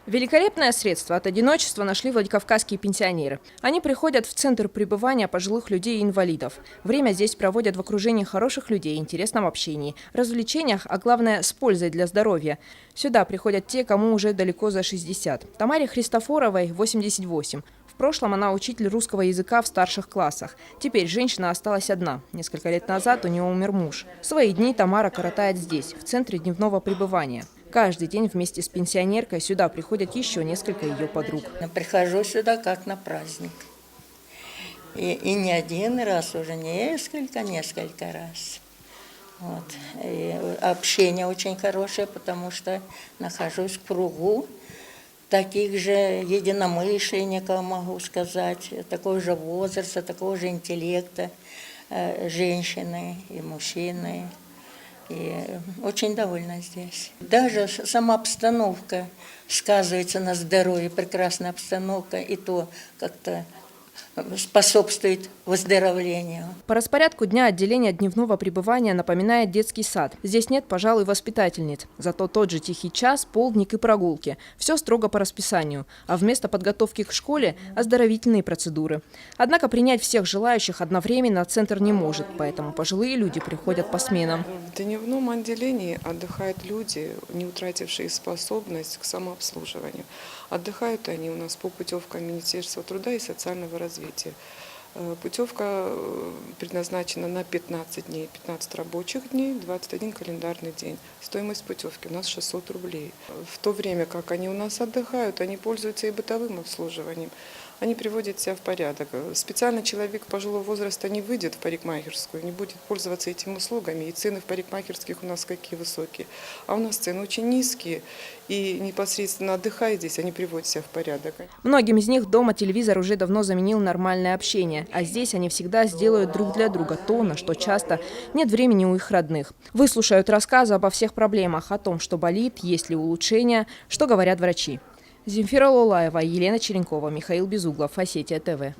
Великолепное средство от одиночества нашли владикавказские пенсионеры. Они приходят в центр пребывания пожилых людей и инвалидов. Время здесь проводят в окружении хороших людей, интересном общении, развлечениях, а главное – с пользой для здоровья. Сюда приходят те, кому уже далеко за 60. Тамаре Христофоровой 88. В прошлом она учитель русского языка в старших классах. Теперь женщина осталась одна. Несколько лет назад у нее умер муж. Свои дни Тамара коротает здесь, в центре дневного пребывания. Каждый день вместе с пенсионеркой сюда приходят еще несколько ее подруг. Прихожу сюда как на праздник. И не один раз, уже несколько раз. Вот. И общение очень хорошее, потому что нахожусь в кругу таких же единомышленников, могу сказать, такого же возраста, такого же интеллекта, женщины и мужчины. И очень довольна здесь. Даже сама обстановка сказывается на здоровье, прекрасная обстановка, и то как-то способствует выздоровлению. По распорядку дня отделение дневного пребывания напоминает детский сад. Здесь нет, пожалуй, воспитательниц. Зато тот же тихий час, полдник и прогулки. Все строго по расписанию. А вместо подготовки к школе – оздоровительные процедуры. Однако принять всех желающих одновременно центр не может, поэтому пожилые люди приходят по сменам. В дневном отделении отдыхают люди, не утратившие способность к самообслуживанию. Отдыхают они у нас по путевкам Министерства труда и социального развития. Путевка предназначена на 15 дней, 15 рабочих дней, 21 календарный день. Стоимость путевки у нас 600 рублей. В то время, как они у нас отдыхают, они пользуются и бытовым обслуживанием. Они приводят себя в порядок. Специально человек пожилого возраста не выйдет в парикмахерскую, не будет пользоваться этими услугами. И цены в парикмахерских у нас какие высокие. А у нас цены очень низкие. И непосредственно отдыхая здесь, они приводят себя в порядок. Многим из них дома телевизор уже давно заменил нормальное общение. А здесь они всегда сделают друг для друга то, на что часто нет времени у их родных. Выслушают рассказы обо всех проблемах, о том, что болит, есть ли улучшения, что говорят врачи. Земфира Лолаева, Елена Черенкова, Михаил Безуглов, Осетия ТВ.